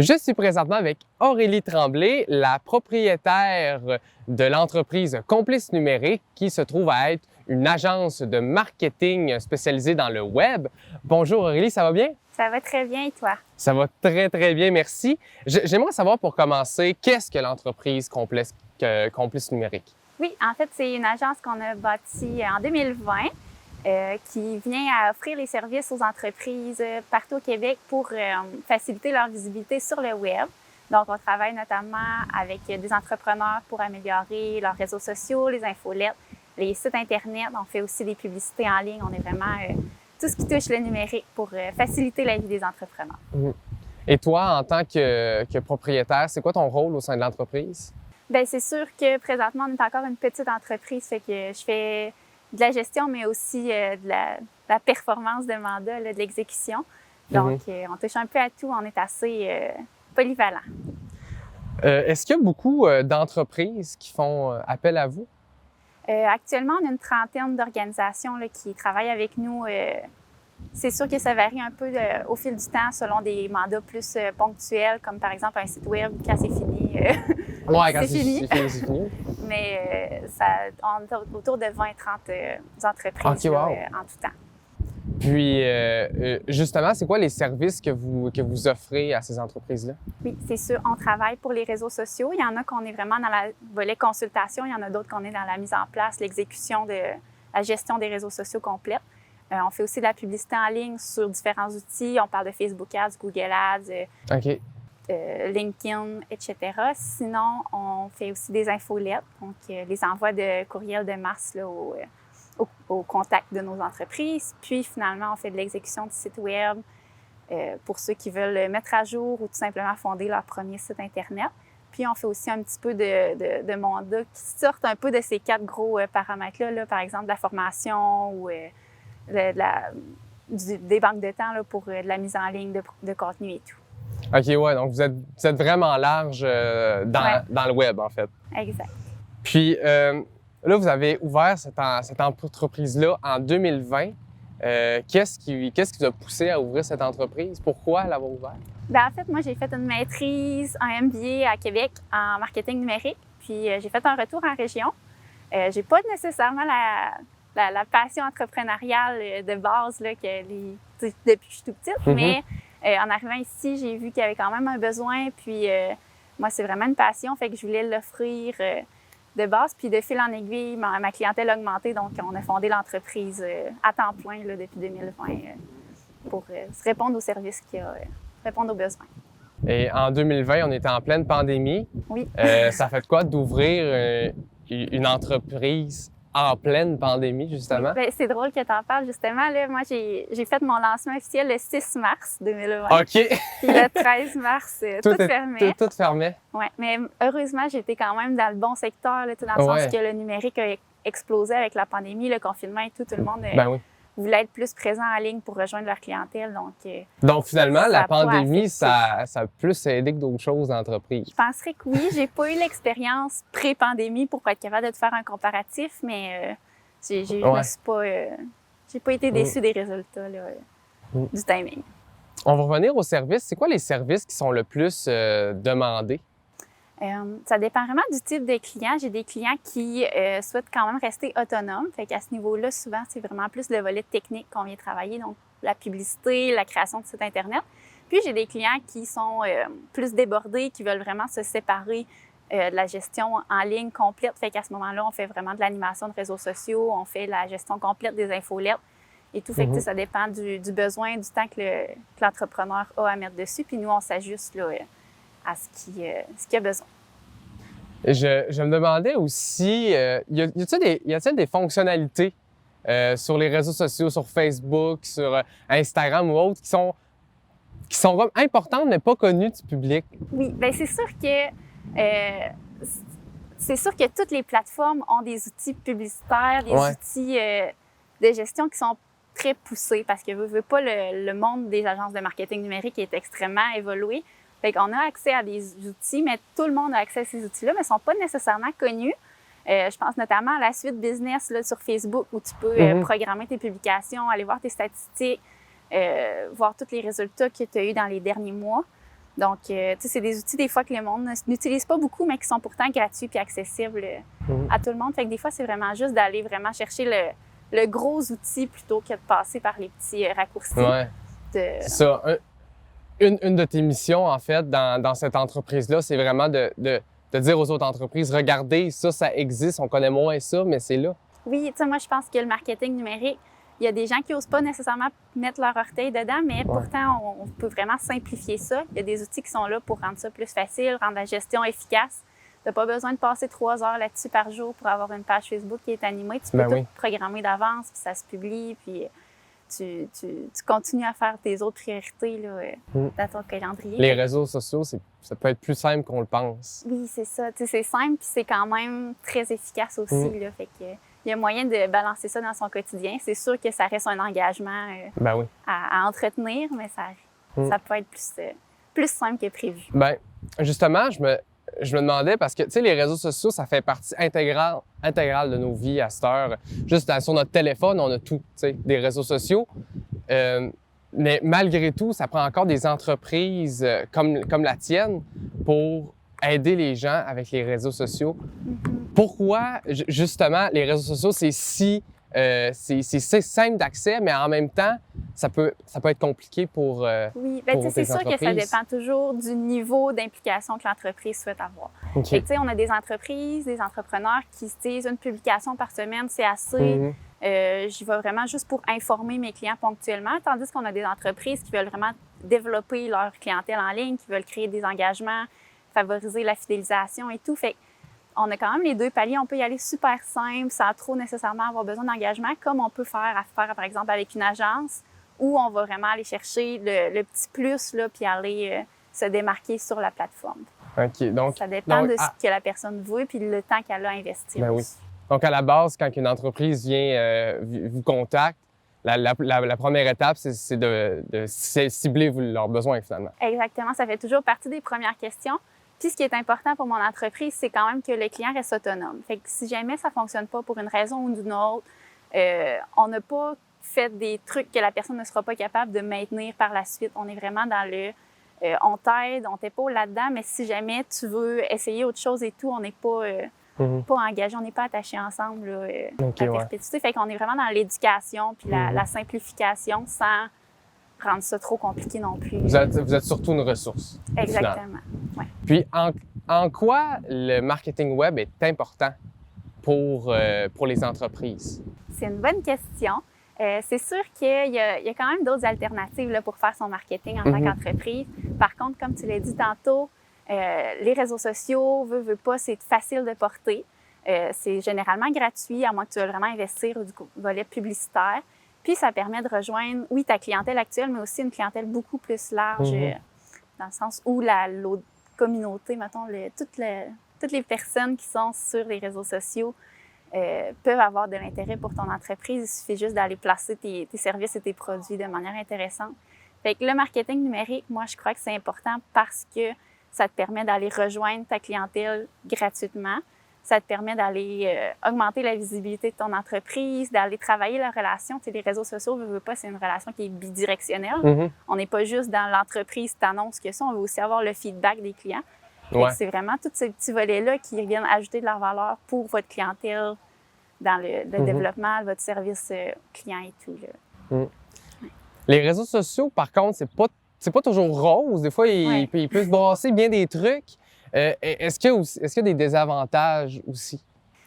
Je suis présentement avec Aurélie Tremblay, la propriétaire de l'entreprise Complice Numérique qui se trouve à être une agence de marketing spécialisée dans le web. Bonjour Aurélie, ça va bien? Ça va très bien et toi? Ça va très bien, merci. J'aimerais savoir pour commencer, qu'est-ce que l'entreprise Complice Numérique? Oui, en fait, c'est une agence qu'on a bâtie en 2020 qui vient à offrir les services aux entreprises partout au Québec pour faciliter leur visibilité sur le web. Donc, on travaille notamment avec des entrepreneurs pour améliorer leurs réseaux sociaux, les infolettes, les sites Internet. On fait aussi des publicités en ligne. On est vraiment tout ce qui touche le numérique pour faciliter la vie des entrepreneurs. Et toi, en tant que propriétaire, c'est quoi ton rôle au sein de l'entreprise? Bien, c'est sûr que présentement, on est encore une petite entreprise, fait que je fais de la gestion, mais aussi de la performance de mandat, là, de l'exécution. Donc, on touche un peu à tout. On est assez polyvalent. Est-ce qu'il y a beaucoup d'entreprises qui font appel à vous? Actuellement, on a une trentaine d'organisations là, qui travaillent avec nous. C'est sûr que ça varie un peu au fil du temps selon des mandats plus ponctuels, comme par exemple un site web, quand c'est fini. Ouais, quand c'est fini. C'est fini. Mais on est autour de 20-30 entreprises wow. En tout temps. Puis, justement, c'est quoi les services que vous offrez à ces entreprises-là? Oui, c'est sûr. On travaille pour les réseaux sociaux. Il y en a qu'on est vraiment dans la volet consultation. Il y en a d'autres qu'on est dans la mise en place, l'exécution de la gestion des réseaux sociaux complète. On fait aussi de la publicité en ligne sur différents outils. On parle de Facebook Ads, Google Ads, LinkedIn, etc. Sinon, on fait aussi des infolettes, donc les envois de courriels de masse là, au contact de nos entreprises. Puis finalement, on fait de l'exécution du site web pour ceux qui veulent mettre à jour ou tout simplement fonder leur premier site Internet. Puis on fait aussi un petit peu de mandats qui sortent un peu de ces 4 gros paramètres-là, là, par exemple de la formation ou des banques de temps là, pour de la mise en ligne de contenu et tout. OK, ouais, donc vous êtes vraiment large dans le web, en fait. Exact. Puis là, vous avez ouvert cette entreprise-là en 2020. Qu'est-ce qui vous a poussé à ouvrir cette entreprise? Pourquoi l'avoir ouverte? Bien, en fait, moi, j'ai fait une maîtrise, un MBA à Québec en marketing numérique. Puis j'ai fait un retour en région. J'ai pas nécessairement la passion entrepreneuriale de base là, depuis que je suis toute petite, mais en arrivant ici, j'ai vu qu'il y avait quand même un besoin. Puis moi, c'est vraiment une passion, fait que je voulais l'offrir de base. Puis de fil en aiguille, ma clientèle a augmenté, donc on a fondé l'entreprise à temps plein là, depuis 2020 pour répondre aux services répondre aux besoins. Et en 2020, on était en pleine pandémie. Oui. Ça fait quoi d'ouvrir une entreprise en pleine pandémie, justement? Bien, c'est drôle que tu en parles, justement. Là, moi, j'ai fait mon lancement officiel le 6 mars 2020. OK! Puis le 13 mars, tout fermait. Tout fermait. Oui, mais heureusement, j'étais quand même dans le bon secteur, là, dans le sens que le numérique a explosé avec la pandémie, le confinement et tout. Tout le monde voulait être plus présent en ligne pour rejoindre leur clientèle. Donc finalement, la pandémie, ça a plus aidé que d'autres choses dans l'entreprise. Je penserais que oui. J'ai pas eu l'expérience pré-pandémie pour être capable de te faire un comparatif, mais j'ai pas été déçue des résultats là, du timing. On va revenir aux services. C'est quoi les services qui sont le plus demandés? Ça dépend vraiment du type de client. J'ai des clients qui souhaitent quand même rester autonomes. Fait qu'à ce niveau-là, souvent, c'est vraiment plus le volet technique qu'on vient travailler, donc la publicité, la création de sites Internet. Puis, j'ai des clients qui sont plus débordés, qui veulent vraiment se séparer de la gestion en ligne complète. Fait qu'à ce moment-là, on fait vraiment de l'animation de réseaux sociaux, on fait la gestion complète des infolettes et tout. Fait que ça dépend du besoin, du temps que l'entrepreneur a à mettre dessus. Puis nous, on s'ajuste là, à ce qu'il a besoin. Je me demandais aussi, y a-t-il des fonctionnalités sur les réseaux sociaux, sur Facebook, sur Instagram ou autres, qui sont importantes mais pas connues du public? Oui, bien c'est sûr que toutes les plateformes ont des outils publicitaires, des outils de gestion qui sont très poussés parce que veut pas le monde des agences de marketing numérique est extrêmement évolué. Fait qu'on a accès à des outils, mais tout le monde a accès à ces outils-là, mais ils ne sont pas nécessairement connus. Je pense notamment à la suite business là, sur Facebook où tu peux programmer tes publications, aller voir tes statistiques, voir tous les résultats que tu as eus dans les derniers mois. Donc, tu sais, c'est des outils des fois que le monde n'utilise pas beaucoup, mais qui sont pourtant gratuits puis accessibles à tout le monde. Fait que des fois, c'est vraiment juste d'aller vraiment chercher le gros outil plutôt que de passer par les petits raccourcis. Ouais. C'est ça. Une de tes missions, en fait, dans cette entreprise-là, c'est vraiment de dire aux autres entreprises, regardez, ça existe, on connaît moins ça, mais c'est là. Oui, tu sais, moi, je pense que le marketing numérique, il y a des gens qui n'osent pas nécessairement mettre leur orteil dedans, mais pourtant, on peut vraiment simplifier ça. Il y a des outils qui sont là pour rendre ça plus facile, rendre la gestion efficace. Tu n'as pas besoin de passer 3 heures là-dessus par jour pour avoir une page Facebook qui est animée. Tu peux tout programmer d'avance, puis ça se publie, puis tu continues à faire tes autres priorités là, dans ton calendrier. Les réseaux sociaux, ça peut être plus simple qu'on le pense. Oui, c'est ça. Tu sais, c'est simple, puis c'est quand même très efficace aussi. Là, fait que, il y a moyen de balancer ça dans son quotidien. C'est sûr que ça reste un engagement à entretenir, mais ça peut être plus simple que prévu. Bien, justement, je me demandais, parce que, tu sais, les réseaux sociaux, ça fait partie intégrale de nos vies à cette heure. Juste sur notre téléphone, on a tout, tu sais, des réseaux sociaux. Mais malgré tout, ça prend encore des entreprises comme la tienne pour aider les gens avec les réseaux sociaux. Pourquoi, justement, les réseaux sociaux, c'est si simple d'accès, mais en même temps, ça peut être compliqué pour oui, bien, c'est sûr que ça dépend toujours du niveau d'implication que l'entreprise souhaite avoir. Okay. On a des entreprises, des entrepreneurs qui se disent une publication par semaine, c'est assez. J'y vais vraiment juste pour informer mes clients ponctuellement, tandis qu'on a des entreprises qui veulent vraiment développer leur clientèle en ligne, qui veulent créer des engagements, favoriser la fidélisation et tout. Fait on a quand même les deux paliers. On peut y aller super simple, sans trop nécessairement avoir besoin d'engagement, comme on peut faire par exemple, avec une agence, où on va vraiment aller chercher le petit plus, là, puis aller se démarquer sur la plateforme. OK. Donc, ça dépend de ce que la personne veut puis le temps qu'elle a investi. Ben oui. Donc, à la base, quand une entreprise vient vous contacte, la première étape, c'est de cibler leurs besoins, finalement. Exactement. Ça fait toujours partie des premières questions. Puis, ce qui est important pour mon entreprise, c'est quand même que le client reste autonome. Fait que si jamais ça ne fonctionne pas pour une raison ou d'une autre, on n'a pas fait des trucs que la personne ne sera pas capable de maintenir par la suite. On est vraiment dans on t'aide, on t'épaule là-dedans, mais si jamais tu veux essayer autre chose et tout, on n'est pas engagé, on n'est pas attaché ensemble là, à perpétuité. Fait qu'on est vraiment dans l'éducation puis la simplification sans rendre ça trop compliqué non plus. Vous êtes surtout une ressource. Exactement. Ouais. Puis, en quoi le marketing web est important pour les entreprises? C'est une bonne question. C'est sûr qu'il y a quand même d'autres alternatives là, pour faire son marketing en tant qu'entreprise. Par contre, comme tu l'as dit tantôt, les réseaux sociaux, veut pas, c'est facile de porter. C'est généralement gratuit, à moins que tu veuilles vraiment investir du volet publicitaire. Puis, ça permet de rejoindre, oui, ta clientèle actuelle, mais aussi une clientèle beaucoup plus large, dans le sens où l'autre communauté, mettons, toutes les personnes qui sont sur les réseaux sociaux peuvent avoir de l'intérêt pour ton entreprise. Il suffit juste d'aller placer tes services et tes produits de manière intéressante. Fait que le marketing numérique, moi, je crois que c'est important parce que ça te permet d'aller rejoindre ta clientèle gratuitement. Ça te permet d'aller augmenter la visibilité de ton entreprise, d'aller travailler la relation. Tu sais, les réseaux sociaux, veut pas, c'est une relation qui est bidirectionnelle. On n'est pas juste dans l'entreprise t'annonce que ça, on veut aussi avoir le feedback des clients. C'est vraiment tous ces petits volets-là qui viennent ajouter de la valeur pour votre clientèle dans le développement de votre service client et tout. Là. Les réseaux sociaux, par contre, c'est pas toujours rose. Des fois, il peut se brasser bien des trucs. Est-ce qu'il y a des désavantages aussi?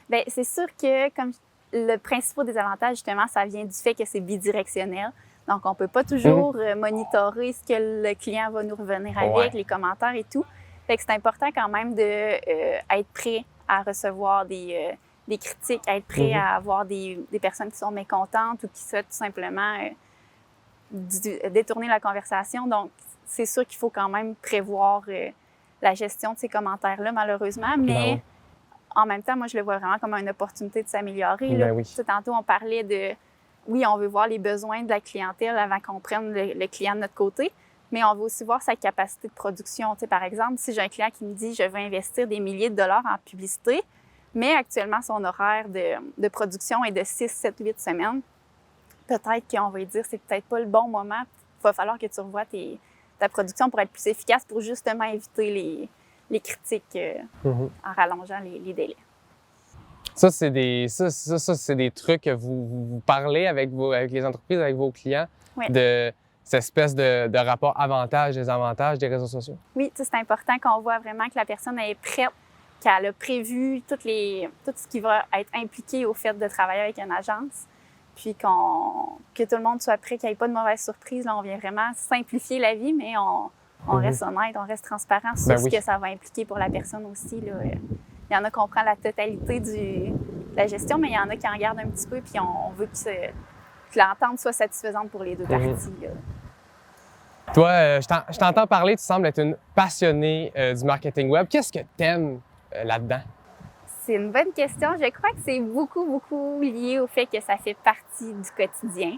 Bien, c'est sûr que comme le principal désavantage, justement, ça vient du fait que c'est bidirectionnel. Donc, on ne peut pas toujours monitorer ce que le client va nous revenir avec, les commentaires et tout. Fait que c'est important quand même d'être prêt à recevoir des critiques, à être prêt à avoir des personnes qui sont mécontentes ou qui souhaitent tout simplement détourner la conversation. Donc, c'est sûr qu'il faut quand même prévoir la gestion de ces commentaires-là, malheureusement. Mais en même temps, moi, je le vois vraiment comme une opportunité de s'améliorer. Tantôt, on parlait de, oui, on veut voir les besoins de la clientèle avant qu'on prenne le client de notre côté, mais on veut aussi voir sa capacité de production. Par exemple, si j'ai un client qui me dit « je veux investir des milliers de dollars en publicité », mais actuellement, son horaire de production est de 6, 7, 8 semaines, peut-être qu'on va lui dire « c'est peut-être pas le bon moment, il va falloir que tu revoies ta production pour être plus efficace, pour justement éviter les critiques en rallongeant les délais. Ça, c'est des trucs que vous parlez avec les entreprises, avec vos clients, Oui. de cette espèce de rapport avantages-désavantages des réseaux sociaux? Oui, c'est important qu'on voit vraiment que la personne est prête, qu'elle a prévu tout ce qui va être impliqué au fait de travailler avec une agence, puis que tout le monde soit prêt, qu'il n'y ait pas de mauvaise surprise. Là, on vient vraiment simplifier la vie, mais on reste honnête, on reste transparent sur ce que ça va impliquer pour la personne aussi. Là. Il y en a qui comprennent la totalité de la gestion, mais il y en a qui en gardent un petit peu, puis on veut que l'entente soit satisfaisante pour les deux parties. Là. Toi, je t'entends parler, tu sembles être une passionnée du marketing web. Qu'est-ce que tu aimes là-dedans? C'est une bonne question. Je crois que c'est beaucoup, beaucoup lié au fait que ça fait partie du quotidien.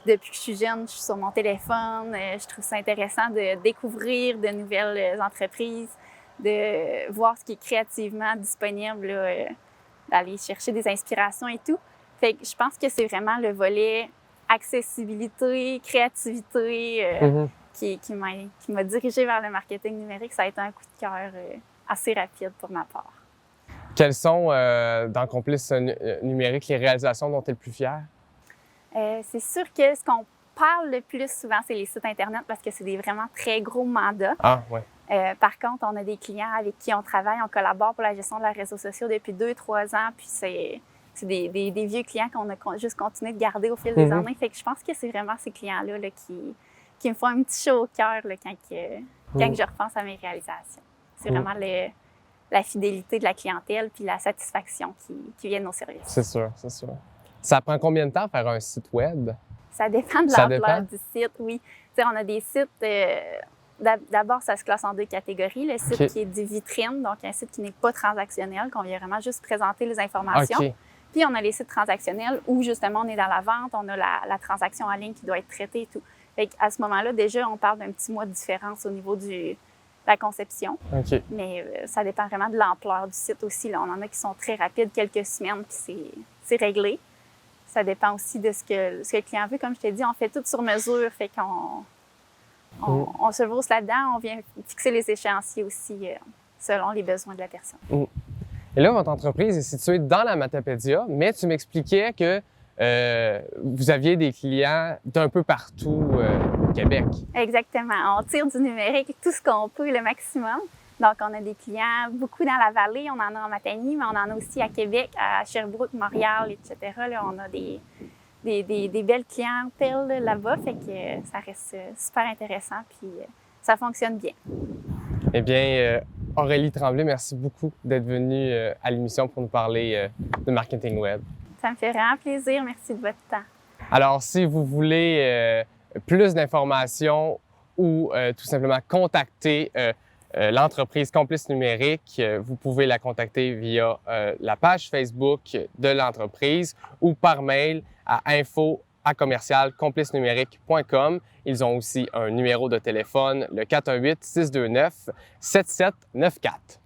Depuis que je suis jeune, je suis sur mon téléphone. Je trouve ça intéressant de découvrir de nouvelles entreprises, de voir ce qui est créativement disponible, là, d'aller chercher des inspirations et tout. Fait que je pense que c'est vraiment le volet accessibilité, créativité qui m'a dirigée vers le marketing numérique. Ça a été un coup de cœur assez rapide pour ma part. Quelles sont, dans Complice numérique, les réalisations dont tu es le plus fière? C'est sûr que ce qu'on parle le plus souvent, c'est les sites Internet parce que c'est des vraiment très gros mandats. Ah, oui. Par contre, on a des clients avec qui on travaille, on collabore pour la gestion de leurs réseaux sociaux depuis 2-3 ans, puis c'est des vieux clients qu'on a juste continué de garder au fil des années. Fait que je pense que c'est vraiment ces clients-là là, qui me font un petit chaud au cœur là, quand je repense à mes réalisations. C'est vraiment la fidélité de la clientèle puis la satisfaction qui vient de nos services. C'est sûr, c'est sûr. Ça prend combien de temps faire un site web? Ça dépend de l'ampleur du site, oui. T'sais, on a des sites... D'abord, ça se classe en 2 catégories. Le site qui est dit vitrine, donc un site qui n'est pas transactionnel, qu'on vient vraiment juste présenter les informations. Puis on a les sites transactionnels où justement on est dans la vente, on a la transaction en ligne qui doit être traitée et tout. Fait qu'à ce moment-là, déjà, on parle d'un petit mois de différence au niveau de la conception. Mais ça dépend vraiment de l'ampleur du site aussi. Là. On en a qui sont très rapides, quelques semaines, puis c'est réglé. Ça dépend aussi de ce que le client veut. Comme je t'ai dit, on fait tout sur mesure, fait qu'on on se vausse là-dedans, on vient fixer les échéanciers aussi selon les besoins de la personne. Et là, votre entreprise est située dans la Matapédia, mais tu m'expliquais que vous aviez des clients d'un peu partout au Québec. Exactement. On tire du numérique tout ce qu'on peut, le maximum. Donc, on a des clients beaucoup dans la vallée, on en a en Matagny, mais on en a aussi à Québec, à Sherbrooke, Montréal, etc. Là, on a des belles clientèles là-bas, fait que ça reste super intéressant, puis ça fonctionne bien. Eh bien, Aurélie Tremblay, merci beaucoup d'être venue à l'émission pour nous parler de marketing web. Ça me fait vraiment plaisir. Merci de votre temps. Alors, si vous voulez plus d'informations ou tout simplement contacter l'entreprise Complice numérique, vous pouvez la contacter via la page Facebook de l'entreprise ou par mail à info@commercialcomplicenumérique.com. Ils ont aussi un numéro de téléphone, le 418-629-7794.